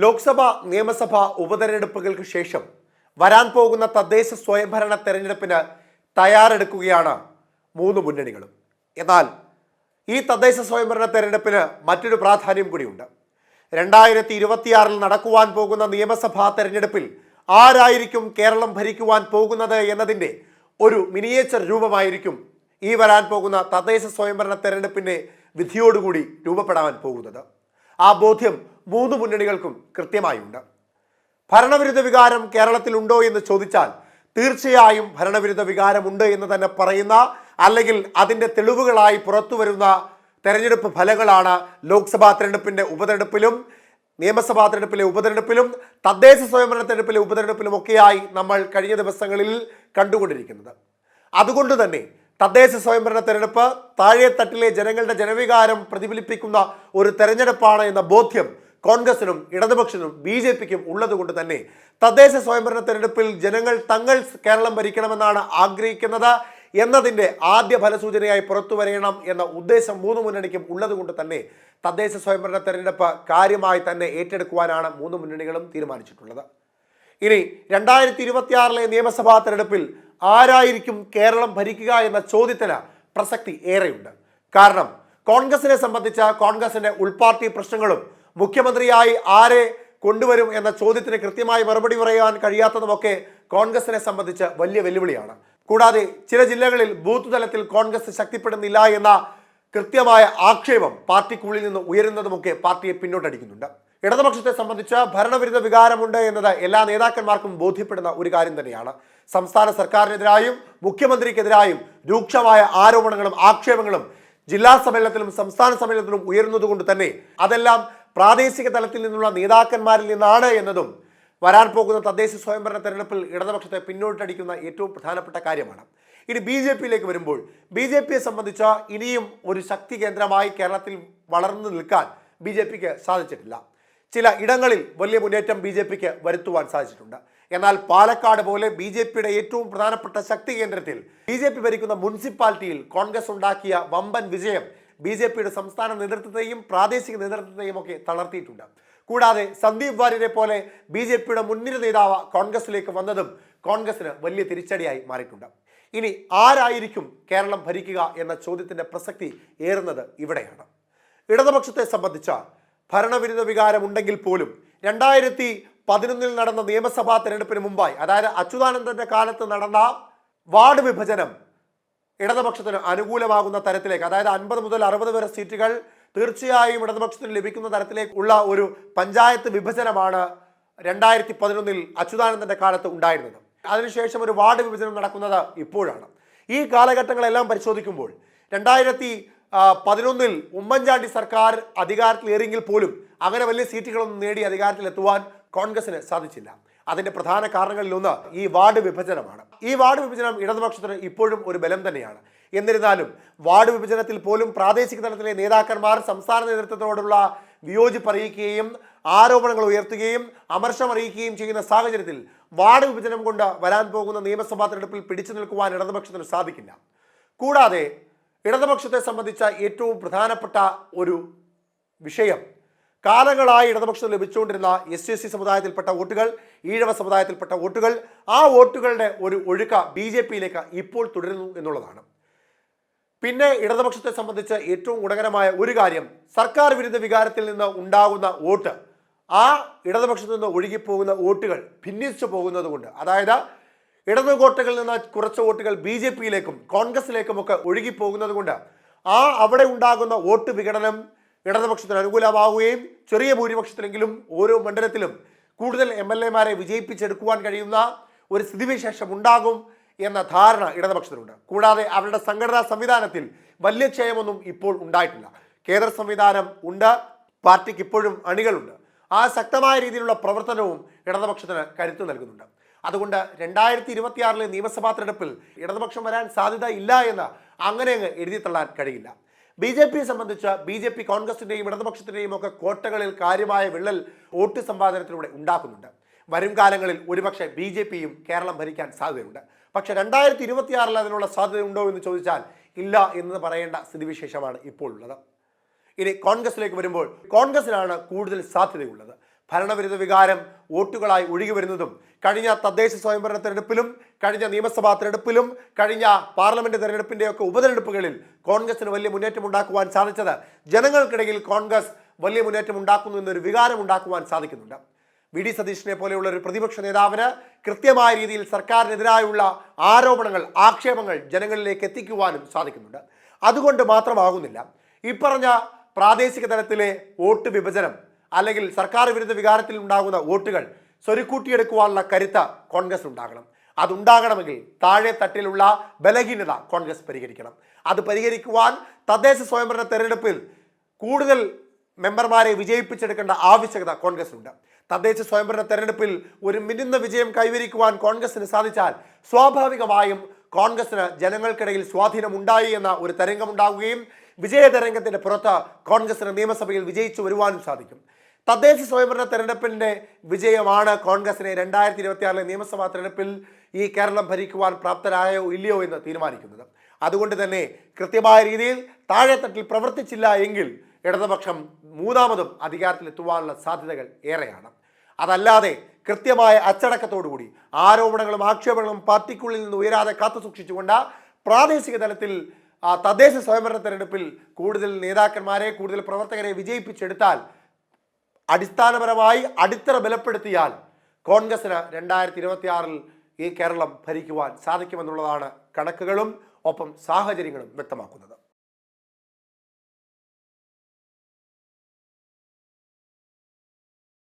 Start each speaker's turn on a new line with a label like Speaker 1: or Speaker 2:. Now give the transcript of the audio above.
Speaker 1: ലോക്സഭ നിയമസഭ ഉപതെരഞ്ഞെടുപ്പുകൾക്ക് ശേഷം വരാൻ പോകുന്ന തദ്ദേശ സ്വയംഭരണ തെരഞ്ഞെടുപ്പിന് തയ്യാറെടുക്കുകയാണ് മൂന്ന് മുന്നണികളും. എന്നാൽ ഈ തദ്ദേശ സ്വയംഭരണ തെരഞ്ഞെടുപ്പിന് മറ്റൊരു പ്രാധാന്യം കൂടിയുണ്ട്. 2026 നടക്കുവാൻ പോകുന്ന നിയമസഭാ തെരഞ്ഞെടുപ്പിൽ ആരായിരിക്കും കേരളം ഭരിക്കുവാൻ പോകുന്നത് എന്നതിൻ്റെ ഒരു മിനിയേച്ചർ രൂപമായിരിക്കും ഈ വരാൻ പോകുന്ന തദ്ദേശ സ്വയംഭരണ തെരഞ്ഞെടുപ്പിൻ്റെ വിധിയോടുകൂടി രൂപപ്പെടാൻ പോകുന്നത്. ആ ബോധ്യം മൂന്ന് മുന്നണികൾക്കും കൃത്യമായുണ്ട്. ഭരണവിരുദ്ധ വികാരം കേരളത്തിൽ ഉണ്ടോ എന്ന് ചോദിച്ചാൽ തീർച്ചയായും ഭരണവിരുദ്ധ വികാരമുണ്ട് എന്ന് തന്നെ പറയുന്ന, അല്ലെങ്കിൽ അതിൻ്റെ തെളിവുകളായി പുറത്തു വരുന്ന തെരഞ്ഞെടുപ്പ് ഫലങ്ങളാണ് ലോക്സഭാ തെരഞ്ഞെടുപ്പിൻ്റെ ഉപതെരഞ്ഞെടുപ്പിലും നിയമസഭാ തെരഞ്ഞെടുപ്പിലെ ഉപതെരഞ്ഞെടുപ്പിലും തദ്ദേശ സ്വയംഭരണ തെരഞ്ഞെടുപ്പിലെ ഉപതെരഞ്ഞെടുപ്പിലും ഒക്കെയായി നമ്മൾ കഴിഞ്ഞ ദിവസങ്ങളിൽ കണ്ടുകൊണ്ടിരിക്കുന്നത്. അതുകൊണ്ട് തന്നെ തദ്ദേശ സ്വയംഭരണ തെരഞ്ഞെടുപ്പ് താഴെത്തട്ടിലെ ജനങ്ങളുടെ ജനവികാരം പ്രതിഫലിപ്പിക്കുന്ന ഒരു തെരഞ്ഞെടുപ്പാണ് എന്ന ബോധ്യം കോൺഗ്രസിനും ഇടതുപക്ഷത്തിനും BJPക്കും ഉള്ളതുകൊണ്ട് തന്നെ തദ്ദേശ സ്വയംഭരണ തെരഞ്ഞെടുപ്പിൽ ജനങ്ങൾ തങ്ങൾ കേരളം ഭരിക്കണമെന്നാണ് ആഗ്രഹിക്കുന്നത് എന്നതിൻ്റെ ആദ്യ ഫലസൂചനയായി പുറത്തു വരയണം എന്ന ഉദ്ദേശം മൂന്ന് മുന്നണിക്കും ഉള്ളതുകൊണ്ട് തന്നെ തദ്ദേശ സ്വയംഭരണ തെരഞ്ഞെടുപ്പ് കാര്യമായി തന്നെ ഏറ്റെടുക്കുവാനാണ് മൂന്ന് മുന്നണികളും തീരുമാനിച്ചിട്ടുള്ളത്. ഇനി 2026 നിയമസഭാ തെരഞ്ഞെടുപ്പിൽ ആരായിരിക്കും കേരളം ഭരിക്കുക എന്ന ചോദ്യത്തിന് പ്രസക്തി ഏറെയുണ്ട്. കാരണം കോൺഗ്രസിനെ സംബന്ധിച്ച കോൺഗ്രസിൻ്റെ ഉൾപാർട്ടി പ്രശ്നങ്ങളും മുഖ്യമന്ത്രിയായി ആരെ കൊണ്ടുവരും എന്ന ചോദ്യത്തിന് കൃത്യമായി മറുപടി പറയാൻ കഴിയാത്തതുമൊക്കെ കോൺഗ്രസിനെ സംബന്ധിച്ച് വലിയ വെല്ലുവിളിയാണ്. കൂടാതെ ചില ജില്ലകളിൽ ബൂത്ത് തലത്തിൽ കോൺഗ്രസ് ശക്തിപ്പെടുന്നില്ല എന്ന കൃത്യമായ ആക്ഷേപം പാർട്ടിക്കുള്ളിൽ നിന്ന് ഉയരുന്നതുമൊക്കെ പാർട്ടിയെ പിന്നോട്ടടിക്കുന്നുണ്ട്. ഇടതുപക്ഷത്തെ സംബന്ധിച്ച് ഭരണവിരുദ്ധ വികാരമുണ്ട് എന്നത് എല്ലാ നേതാക്കന്മാർക്കും ബോധ്യപ്പെടുന്ന ഒരു കാര്യം തന്നെയാണ്. സംസ്ഥാന സർക്കാരിനെതിരായും മുഖ്യമന്ത്രിക്കെതിരായും രൂക്ഷമായ ആരോപണങ്ങളും ആക്ഷേപങ്ങളും ജില്ലാ സമ്മേളനത്തിലും സംസ്ഥാന സമ്മേളനത്തിലും ഉയരുന്നതുകൊണ്ട് തന്നെ അതെല്ലാം പ്രാദേശിക തലത്തിൽ നിന്നുള്ള നേതാക്കന്മാരിൽ നിന്നാണ് എന്നതും വരാൻ പോകുന്ന തദ്ദേശ സ്വയംഭരണ തെരഞ്ഞെടുപ്പിൽ ഇടതുപക്ഷത്തെ പിന്നോട്ടടിക്കുന്ന ഏറ്റവും പ്രധാനപ്പെട്ട കാര്യമാണ്. ഇനി BJPയിലേക്ക് വരുമ്പോൾ BJPയെ സംബന്ധിച്ച് ഇനിയും ഒരു ശക്തി കേന്ദ്രമായി കേരളത്തിൽ വളർന്നു നിൽക്കാൻ BJPക്ക് സാധിച്ചിട്ടില്ല. ചില ഇടങ്ങളിൽ വലിയ മുന്നേറ്റം BJPക്ക് വരുത്തുവാൻ സാധിച്ചിട്ടുണ്ട്. എന്നാൽ പാലക്കാട് പോലെ BJPയുടെ ഏറ്റവും പ്രധാനപ്പെട്ട ശക്തി കേന്ദ്രത്തിൽ BJP ഭരിക്കുന്ന മുനിസിപ്പാലിറ്റിയിൽ കോൺഗ്രസ് ഉണ്ടാക്കിയ വമ്പൻ വിജയം BJPയുടെ സംസ്ഥാന നേതൃത്വത്തെയും പ്രാദേശിക നേതൃത്വത്തെയും ഒക്കെ തളർത്തിയിട്ടുണ്ട്. കൂടാതെ സന്ദീപ് വാര്യരെ പോലെ BJPയുടെ മുൻനിര നേതാവ് കോൺഗ്രസിലേക്ക് വന്നതും കോൺഗ്രസിന് വലിയ തിരിച്ചടിയായി മാറിയിട്ടുണ്ട്. ഇനി ആരായിരിക്കും കേരളം ഭരിക്കുക എന്ന ചോദ്യത്തിൻ്റെ പ്രസക്തി ഏറുന്നത് ഇവിടെയാണ്. ഇടതുപക്ഷത്തെ സംബന്ധിച്ച ഭരണവിരുദ്ധ വികാരം ഉണ്ടെങ്കിൽ പോലും 2011 നടന്ന നിയമസഭാ തെരഞ്ഞെടുപ്പിന് മുമ്പായി, അതായത് അച്യുതാനന്ദന്റെ കാലത്ത് നടന്ന വാർഡ് വിഭജനം ഇടതുപക്ഷത്തിന് അനുകൂലമാകുന്ന തരത്തിലേക്ക്, അതായത് 50 മുതൽ 60 വരെ സീറ്റുകൾ തീർച്ചയായും ഇടതുപക്ഷത്തിന് ലഭിക്കുന്ന തരത്തിലേക്കുള്ള ഒരു പഞ്ചായത്ത് വിഭജനമാണ് 2011 അച്യുതാനന്ദന്റെ കാലത്ത് ഉണ്ടായിരുന്നത്. അതിനുശേഷം ഒരു വാർഡ് വിഭജനം നടക്കുന്നത് ഇപ്പോഴാണ്. ഈ കാലഘട്ടങ്ങളെല്ലാം പരിശോധിക്കുമ്പോൾ 2011 ഉമ്മൻചാണ്ടി സർക്കാർ അധികാരത്തിലേറിയെങ്കിൽ പോലും അങ്ങനെ വലിയ സീറ്റുകളൊന്നും നേടി അധികാരത്തിലെത്തുവാൻ കോൺഗ്രസിന് സാധിച്ചില്ല. അതിൻ്റെ പ്രധാന കാരണങ്ങളിലൊന്ന് ഈ വാർഡ് വിഭജനമാണ്. ഈ വാർഡ് വിഭജനം ഇടതുപക്ഷത്തിന് ഇപ്പോഴും ഒരു ബലം തന്നെയാണ്. എന്നിരുന്നാലും വാർഡ് വിഭജനത്തിൽ പോലും പ്രാദേശിക തലത്തിലെ നേതാക്കന്മാർ സംസ്ഥാന നേതൃത്വത്തോടുള്ള വിയോജിപ്പ് അറിയിക്കുകയും ആരോപണങ്ങൾ ഉയർത്തുകയും അമർഷം അറിയിക്കുകയും ചെയ്യുന്ന സാഹചര്യത്തിൽ വാർഡ് വിഭജനം കൊണ്ട് വരാൻ പോകുന്ന നിയമസഭാ തെരഞ്ഞെടുപ്പിൽ പിടിച്ചു നിൽക്കുവാൻ ഇടതുപക്ഷത്തിന് സാധിക്കില്ല. കൂടാതെ ഇടതുപക്ഷത്തെ സംബന്ധിച്ച ഏറ്റവും പ്രധാനപ്പെട്ട ഒരു വിഷയം കാലങ്ങളായി ഇടതുപക്ഷത്തിന് ലഭിച്ചുകൊണ്ടിരുന്ന SC സമുദായത്തിൽപ്പെട്ട വോട്ടുകൾ, ഈഴവ സമുദായത്തിൽപ്പെട്ട വോട്ടുകൾ, ആ വോട്ടുകളുടെ ഒരു ഒഴുക്ക് BJPയിലേക്ക് ഇപ്പോൾ തുടരുന്നു എന്നുള്ളതാണ്. പിന്നെ ഇടതുപക്ഷത്തെ സംബന്ധിച്ച് ഏറ്റവും ഗുണകരമായ ഒരു കാര്യം, സർക്കാർ വിരുദ്ധ വികാരത്തിൽ നിന്ന് ഉണ്ടാകുന്ന വോട്ട് ആ ഇടതുപക്ഷത്തു നിന്ന് ഒഴുകിപ്പോകുന്ന വോട്ടുകൾ ഭിന്നിച്ചു പോകുന്നത് കൊണ്ട്, അതായത് ഇടതു കോട്ടകളിൽ നിന്ന് കുറച്ച് വോട്ടുകൾ BJPയിലേക്കും കോൺഗ്രസിലേക്കും ഒക്കെ ഒഴുകിപ്പോകുന്നത് കൊണ്ട് അവിടെ ഉണ്ടാകുന്ന വോട്ട് വിഘടനം ഇടതുപക്ഷത്തിന് അനുകൂലമാവുകയും ചെറിയ ഭൂരിപക്ഷത്തിലെങ്കിലും ഓരോ മണ്ഡലത്തിലും കൂടുതൽ MLAമാരെ വിജയിപ്പിച്ചെടുക്കുവാൻ കഴിയുന്ന ഒരു സ്ഥിതിവിശേഷം ഉണ്ടാകും എന്ന ധാരണ ഇടതുപക്ഷത്തിനുണ്ട്. കൂടാതെ അവരുടെ സംഘടനാ സംവിധാനത്തിൽ വലിയ ക്ഷയമൊന്നും ഇപ്പോൾ ഉണ്ടായിട്ടില്ല. കേന്ദ്ര സംവിധാനം ഉണ്ട്, പാർട്ടിക്ക് ഇപ്പോഴും അണികളുണ്ട്. ആ ശക്തമായ രീതിയിലുള്ള പ്രവർത്തനവും ഇടതുപക്ഷത്തിന് കരുത്ത് നൽകുന്നുണ്ട്. അതുകൊണ്ട് 2026 നിയമസഭാ തെരഞ്ഞെടുപ്പിൽ ഇടതുപക്ഷം വരാൻ സാധ്യത ഇല്ല എന്ന് അങ്ങനെ അങ്ങ് എഴുതിത്തള്ളാൻ കഴിയില്ല. BJPയെ സംബന്ധിച്ച് BJP കോൺഗ്രസിൻ്റെയും ഇടതുപക്ഷത്തിൻ്റെയും ഒക്കെ കോട്ടകളിൽ കാര്യമായ വിള്ളൽ വോട്ട് സമ്പാദനത്തിലൂടെ ഉണ്ടാക്കുന്നുണ്ട്. വരും കാലങ്ങളിൽ ഒരുപക്ഷെ BJPയും കേരളം ഭരിക്കാൻ സാധ്യതയുണ്ട്. പക്ഷെ 2026 അതിനുള്ള സാധ്യതയുണ്ടോ എന്ന് ചോദിച്ചാൽ ഇല്ല എന്ന് പറയേണ്ട സ്ഥിതിവിശേഷമാണ് ഇപ്പോൾ ഉള്ളത്. ഇനി കോൺഗ്രസിലേക്ക് വരുമ്പോൾ കോൺഗ്രസിനാണ് കൂടുതൽ സാധ്യതയുള്ളത്. ഭരണവിരുദ്ധ വികാരം വോട്ടുകളായി ഒഴുകി വരുന്നതും കഴിഞ്ഞ തദ്ദേശ സ്വയംഭരണ തെരഞ്ഞെടുപ്പിലും കഴിഞ്ഞ നിയമസഭാ തെരഞ്ഞെടുപ്പിലും കഴിഞ്ഞ പാർലമെന്റ് തെരഞ്ഞെടുപ്പിന്റെയൊക്കെ ഉപതെരഞ്ഞെടുപ്പുകളിൽ കോൺഗ്രസിന് വലിയ മുന്നേറ്റം ഉണ്ടാക്കുവാൻ സാധിച്ചത് ജനങ്ങൾക്കിടയിൽ കോൺഗ്രസ് വലിയ മുന്നേറ്റം ഉണ്ടാക്കുന്നു എന്നൊരു വികാരം ഉണ്ടാക്കുവാൻ സാധിക്കുന്നുണ്ട്. വി.ഡി. സതീശനെ പോലെയുള്ള ഒരു പ്രതിപക്ഷ നേതാവിന് കൃത്യമായ രീതിയിൽ സർക്കാരിനെതിരായുള്ള ആരോപണങ്ങൾ, ആക്ഷേപങ്ങൾ ജനങ്ങളിലേക്ക് എത്തിക്കുവാനും സാധിക്കുന്നുണ്ട്. അതുകൊണ്ട് മാത്രമാകുന്നില്ല ഇപ്പറഞ്ഞ പ്രാദേശിക തലത്തിലെ വോട്ട് വിഭജനം അല്ലെങ്കിൽ സർക്കാർ വിരുദ്ധ വികാരത്തിൽ ഉണ്ടാകുന്ന വോട്ടുകൾ സ്വരുക്കൂട്ടിയെടുക്കുവാനുള്ള കരുത്ത് കോൺഗ്രസ് ഉണ്ടാകണം. അതുണ്ടാകണമെങ്കിൽ താഴെ തട്ടിലുള്ള ബലഹീനത കോൺഗ്രസ് പരിഹരിക്കണം. അത് പരിഹരിക്കുവാൻ തദ്ദേശ സ്വയംഭരണ തെരഞ്ഞെടുപ്പിൽ കൂടുതൽ മെമ്പർമാരെ വിജയിപ്പിച്ചെടുക്കേണ്ട ആവശ്യകത കോൺഗ്രസിനുണ്ട്. തദ്ദേശ സ്വയംഭരണ തെരഞ്ഞെടുപ്പിൽ ഒരു മിന്നുന്ന വിജയം കൈവരിക്കുവാൻ കോൺഗ്രസിന് സാധിച്ചാൽ സ്വാഭാവികമായും കോൺഗ്രസിന് ജനങ്ങൾക്കിടയിൽ സ്വാധീനം ഉണ്ടായി എന്ന ഒരു തരംഗമുണ്ടാവുകയും വിജയതരംഗത്തിന്റെ പുറത്ത് കോൺഗ്രസിന് നിയമസഭയിൽ വിജയിച്ചു വരുവാനും സാധിക്കും. തദ്ദേശ സ്വയംഭരണ തെരഞ്ഞെടുപ്പിന്റെ വിജയമാണ് കോൺഗ്രസിനെ 2026 നിയമസഭാ തെരഞ്ഞെടുപ്പിൽ ഈ കേരളം ഭരിക്കുവാൻ പ്രാപ്തരായോ ഇല്ലയോ എന്ന് തീരുമാനിക്കുന്നത്. അതുകൊണ്ട് തന്നെ കൃത്യമായ രീതിയിൽ താഴെത്തട്ടിൽ പ്രവർത്തിച്ചില്ല എങ്കിൽ ഇടതുപക്ഷം മൂന്നാമതും അധികാരത്തിലെത്തുവാനുള്ള സാധ്യതകൾ ഏറെയാണ്. അതല്ലാതെ കൃത്യമായ അച്ചടക്കത്തോടുകൂടി ആരോപണങ്ങളും ആക്ഷേപങ്ങളും പാർട്ടിക്കുള്ളിൽ നിന്ന് ഉയരാതെ കാത്തു സൂക്ഷിച്ചുകൊണ്ട് പ്രാദേശിക തലത്തിൽ തദ്ദേശ സ്വയംഭരണ തെരഞ്ഞെടുപ്പിൽ കൂടുതൽ നേതാക്കന്മാരെ, കൂടുതൽ പ്രവർത്തകരെ വിജയിപ്പിച്ചെടുത്താൽ, അടിസ്ഥാനപരമായി അടിത്തറ ബലപ്പെടുത്തിയാൽ കോൺഗ്രസിന് 2026 ഈ കേരളം ഭരിക്കുവാൻ സാധിക്കുമെന്നുള്ളതാണ് കണക്കുകളും ഒപ്പം സാഹചര്യങ്ങളും വ്യക്തമാക്കുന്നത്.